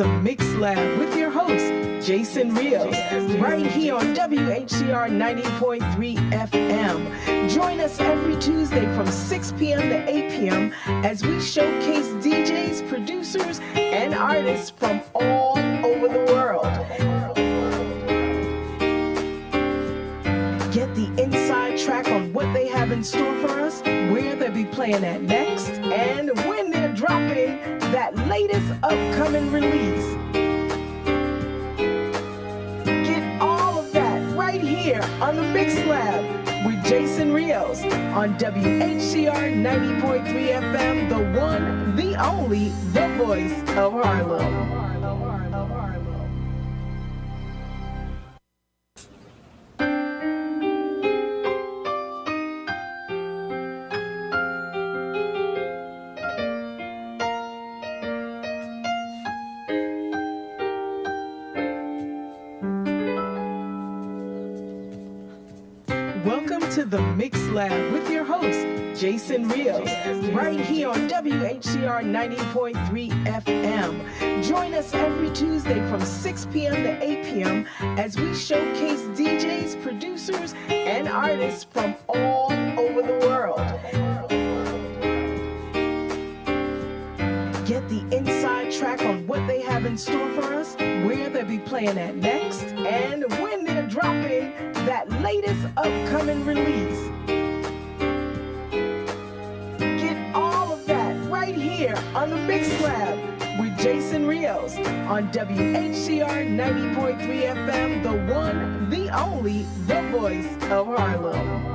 the Mix Lab with your host, Jason Rios, right here on Whcr 90.3 FM. Join us every Tuesday from 6 p.m. to 8 p.m. as we showcase DJs, producers, and artists from all over the world. Get the inside track on what they have in store for us, where they'll be playing at next, and when they're dropping that latest upcoming release. Get all of that right here on the Mix Lab with Jason Rios on Whcr 90.3 FM, the one, the only, the voice of Harlem. Welcome to the Mix Lab with your host, Jason Rios, right here on Whcr 90.3 FM. Join us every Tuesday from 6 p.m. to 8 p.m. as we showcase DJs, producers, and artists from all over the world. Get the inside track on what they have in store for us, where they'll be playing at next, and when they're dropping that latest upcoming release. Get all of that right here on the Mix Lab with Jason Rios on Whcr 90.3 FM, the one, the only, the voice of Harlem.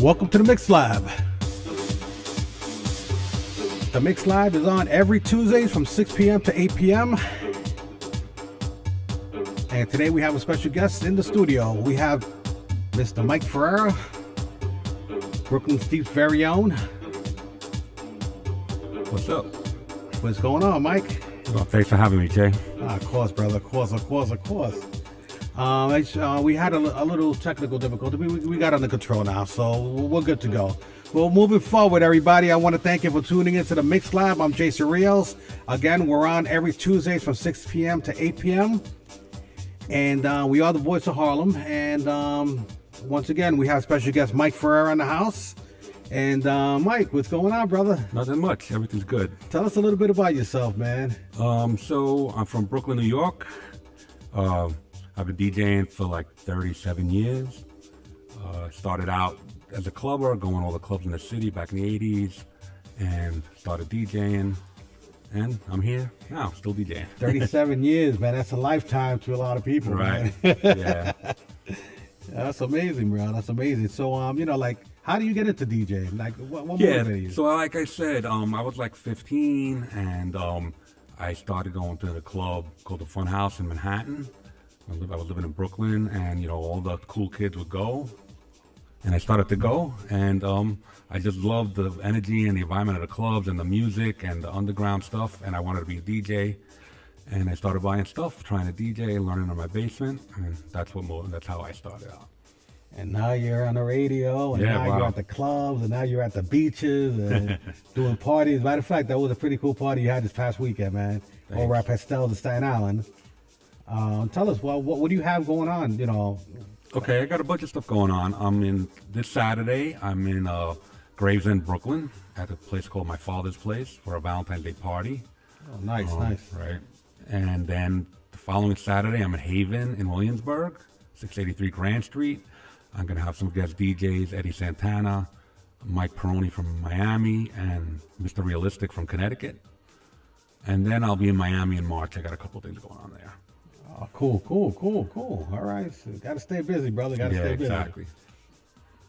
Welcome to the Mix Lab. The Mix Lab is on every Tuesday from 6 p.m. to 8 p.m. And today we have a special guest in the studio. We have Mr. Mike Ferrer, Brooklyn Steve's very own. What's up? What's going on, Mike? Well, thanks for having me, Jay. Of course, brother. Of course. We had a little technical difficulty. We got under control now, so we're good to go. Well, moving forward, everybody, I want to thank you for tuning into the Mix Lab. I'm Jason Rios. Again, we're on every Tuesday from 6 p.m. to 8 p.m. And we are the voice of Harlem. And once again, we have special guest Mike Ferrer in the house. And Mike, what's going on, brother? Nothing much. Everything's good. Tell us a little bit about yourself, man. So I'm from Brooklyn, New York. I've been DJing for like 37 years. Started out as a clubber, going all the clubs in the city back in the 80s, and started DJing. And I'm here now, still DJing. 37 years, man. That's a lifetime to a lot of people, right? Man. Yeah. That's amazing, bro. That's amazing. So, how do you get into DJing? Like, what motivated you? So like I said, I was like 15, and I started going to the club called the Fun House in Manhattan. I was living in Brooklyn, and all the cool kids would go, and I started to go, and I just loved the energy and the environment of the clubs and the music and the underground stuff, and I wanted to be a DJ, and I started buying stuff, trying to DJ, learning in my basement, and that's how I started out. And now you're on the radio, and now you're at the clubs, and now you're at the beaches, and doing parties. Matter of fact, that was a pretty cool party you had this past weekend, man. Thanks. Over at Pastel's in Staten Island. Tell us, what do you have going on, Okay, I got a bunch of stuff going on. This Saturday, I'm in Gravesend, Brooklyn, at a place called My Father's Place for a Valentine's Day party. Oh, nice. Right. And then the following Saturday, I'm in Haven in Williamsburg, 683 Grand Street. I'm going to have some guest DJs, Eddie Santana, Mike Peroni from Miami, and Mr. Realistic from Connecticut. And then I'll be in Miami in March. I got a couple things going on there. Oh, cool. All right, so gotta stay busy, brother. Gotta stay busy. Exactly.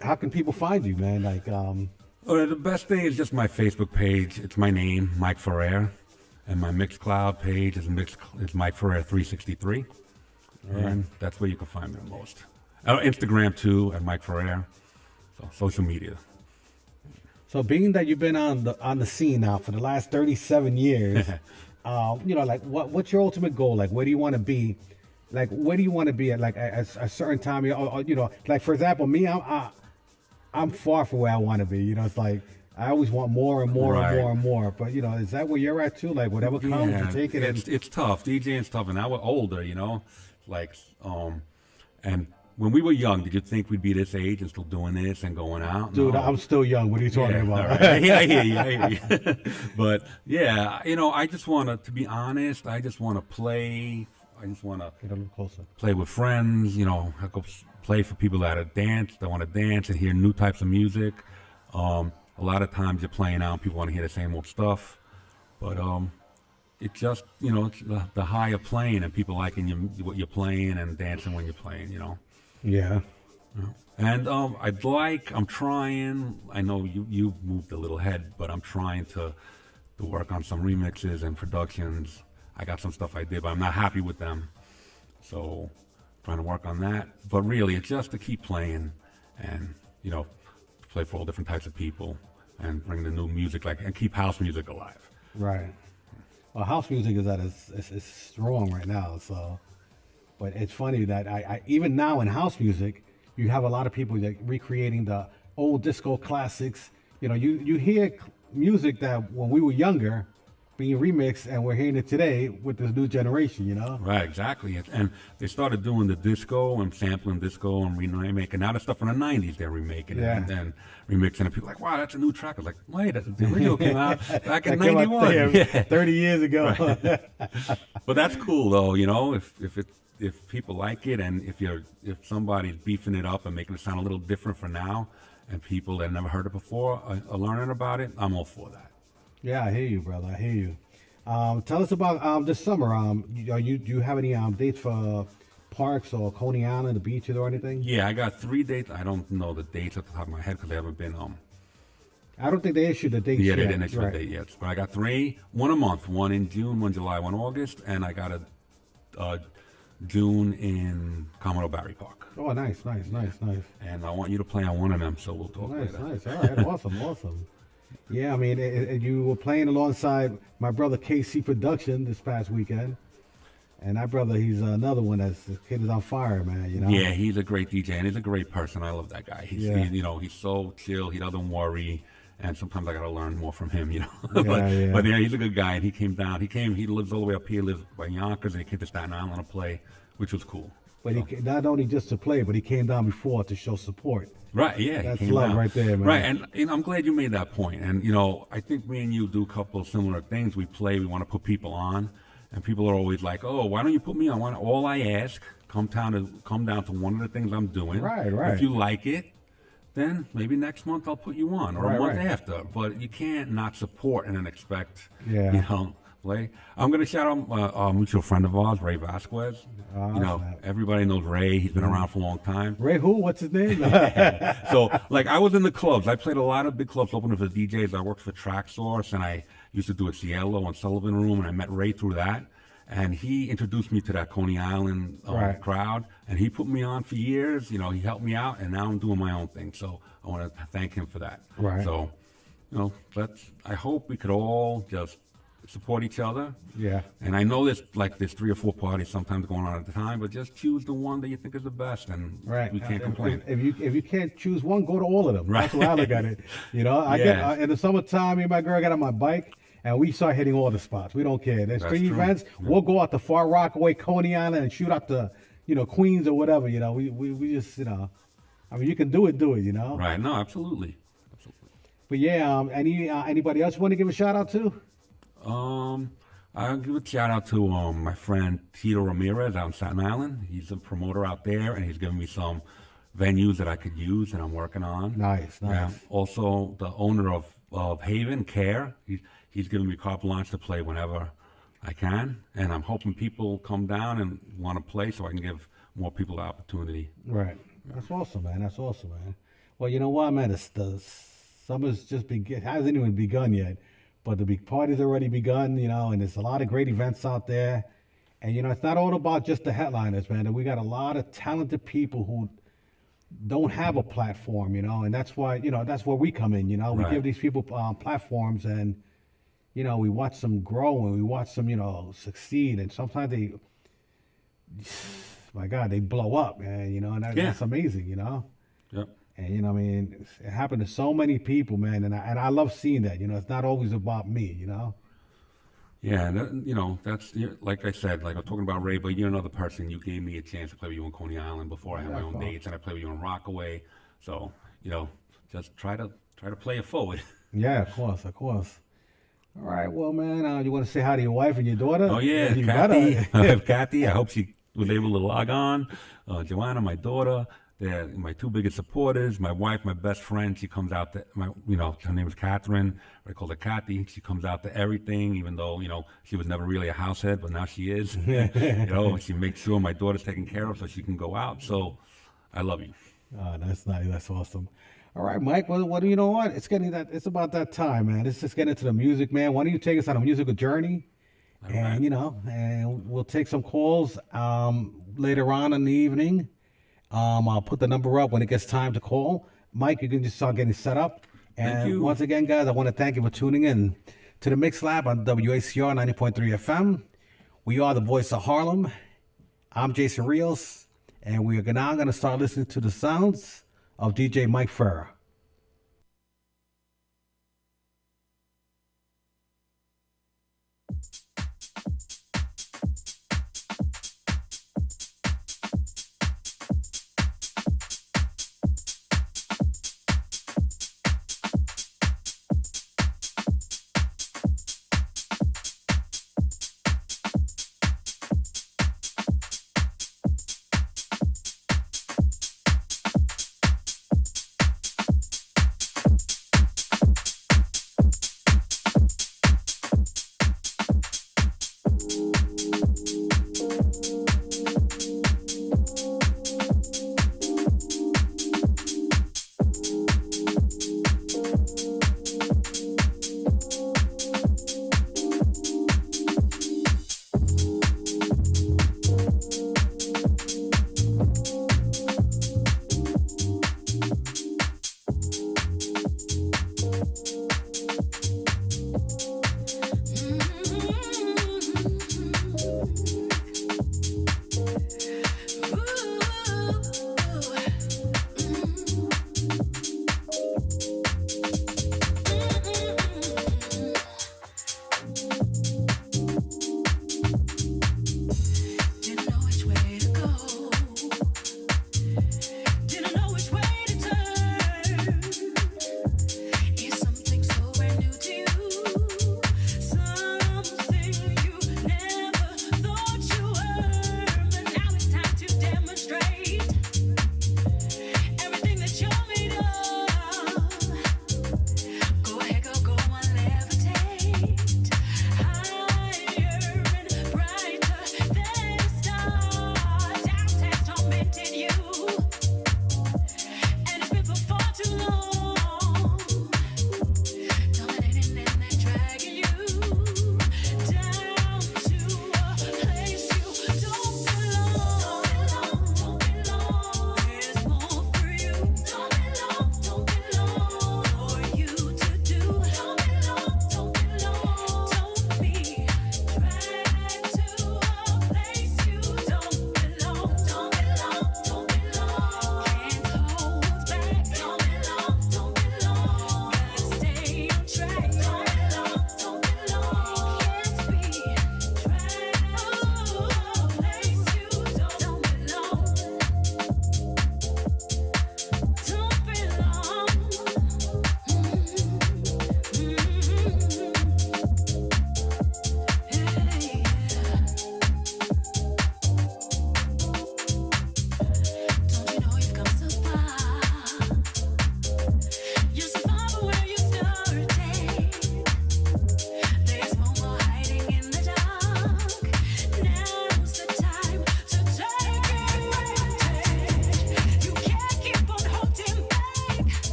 How can people find you, man? Like, The best thing is just my Facebook page. It's my name, Mike Ferrer, and my Mixcloud page is Mike Ferrer 363, and that's where you can find me the most. Instagram too, at Mike Ferrer. So social media. so being that you've been on the scene now for the last 37 years, like what's your ultimate goal? Like, where do you want to be? Like, where do you want to be at? Like, at a certain time, like for example, me, I'm far from where I want to be. It's like I always want more and more and more and more. But is that where you're at too? Like whatever comes, you take it. It's tough. DJing's tough, and now we're older. Like and when we were young, did you think we'd be this age and still doing this and going out? Dude, No. I'm still young. What are you talking about? Right. Yeah, I hear you. But yeah, I just want to be honest. I just want to play. I just want to Get a little closer. play with friends. I go play for people that want to dance and hear new types of music. A lot of times you're playing out and people want to hear the same old stuff. But it's just, it's the high of playing and people liking what you're playing and dancing when you're playing, Yeah. And I'm trying, I know you've moved a little ahead, but I'm trying to work on some remixes and productions. I got some stuff I did, but I'm not happy with them. So trying to work on that. But really, it's just to keep playing and, play for all different types of people and bring the new music, and keep house music alive. Right. Well, house music is it's strong right now. So, but it's funny that I even now in house music, you have a lot of people that recreating the old disco classics. You hear music that when we were younger being remixed, and we're hearing it today with this new generation. Right, exactly. And they started doing the disco and sampling disco and remaking. Now the stuff from the 90s they're remaking it and then remixing it. People are like, wow, that's a new track. I was like, wait, the original came out back in 91. 30 years ago. But that's cool though, if people like it, and if somebody's beefing it up and making it sound a little different for now, and people that never heard it before are learning about it, I'm all for that. Yeah, I hear you, brother. I hear you. Tell us about this summer. Do you have any dates for parks or Coney Island, the beaches, or anything? Yeah, I got 3 dates. I don't know the dates off the top of my head because they haven't been. I don't think they issued the dates Yeah, yet. they didn't issue a date yet. But I got 3, one a month, one in June, one July, one August, and I got a June in Commodore Barry Park. Oh, nice. And I want you to play on one of them, so we'll talk later. Nice. All right, awesome. Yeah, I mean, you were playing alongside my brother KC Production this past weekend, and that brother, he's another one the kid is on fire, man. Yeah, he's a great DJ and he's a great person. I love that guy. He's so chill. He doesn't worry, and sometimes I gotta learn more from him. But yeah, he's a good guy. And he came down. He lives all the way up here. Lives by Yonkers, and he came to Staten Island to play, which was cool. But he not only just to play, but he came down before to show support. Right, yeah. That's love right there, man. Right, and I'm glad you made that point. And, I think me and you do a couple of similar things. We play, we want to put people on, and people are always like, oh, why don't you put me on? All I ask, come down to one of the things I'm doing. Right. If you like it, then maybe next month I'll put you on, or a month after. But you can't not support and then expect, play. I'm going to shout out a mutual friend of ours, Ray Vasquez. Everybody knows Ray. He's been around for a long time. Ray who? What's his name? So, I was in the clubs. I played a lot of big clubs, opening for DJs. I worked for Track Source, and I used to do a Cielo and Sullivan Room, and I met Ray through that. And he introduced me to that Coney Island crowd, and he put me on for years. He helped me out, and now I'm doing my own thing. So I want to thank him for that. Right. So, I hope we could all just support each other. Yeah. And I know there's 3 or 4 parties sometimes going on at the time, but just choose the one that you think is the best, and we can't complain. If you can't choose one, go to all of them. Right. That's the way I look at it. I get in the summertime, me and my girl got on my bike, and we start hitting all the spots. We don't care. There's 3 events. Yeah. We'll go out to Far Rockaway, Coney Island, and shoot out to Queens or whatever. We just you can do it. Right. No, absolutely. But yeah, anybody else you want to give a shout out to? I'll give a shout out to my friend Tito Ramirez out in Staten Island. He's a promoter out there, and he's giving me some venues that I could use that I'm working on. Nice. Also, the owner of Haven Care. he's giving me carte blanche to play whenever I can, and I'm hoping people come down and want to play so I can give more people the opportunity. Right. That's awesome, man. That's awesome, man. Well, you know what, man? The summer's just hasn't even begun yet, but the big party's already begun, you know, and there's a lot of great events out there. And, you know, it's not all about just the headliners, man. We got a lot of talented people who don't have a platform, you know, and that's why, you know, that's where we come in, you know. We Right. give these people platforms, and, you know, we watch them grow and we watch them, you know, succeed. And sometimes they, my God, they blow up, man, you know, and Yeah. that's amazing, you know. Yep. And, you know, I mean, it happened to so many people, man, and I love seeing that, you know. It's not always about me, you know. Yeah, and that, you know, that's like I said, like I was talking about Ray, but you're another person. You gave me a chance to play with you on Coney Island before I had my own dates, and I played with you on Rockaway. So, you know, just try to play it forward. Yeah, of course, of course. All right, well, man, you want to say hi to your wife and your daughter? Oh yeah, You Kathy. better. I have Kathy. I hope she was able to log on. Joanna, my daughter. They're my two biggest supporters. My wife, my best friend. She comes out to her name is Catherine. I call her Kathy. She comes out to everything, even though she was never really a househead, but now she is. She makes sure my daughter's taken care of so she can go out. So I love you. Oh, that's nice. That's awesome. All right, Mike. Well, what do you know? What it's about that time, man. Let's just get into the music, man. Why don't you take us on a musical journey? And and we'll take some calls later on in the evening. I'll put the number up when it gets time to call. Mike, you can just start getting set up. And Thank you. once again, guys, I want to thank you for tuning in to the Mix Lab on Whcr 90.3 FM. We are the voice of Harlem. I'm Jason Rios, and we are now going to start listening to the sounds of DJ Mike Ferrer.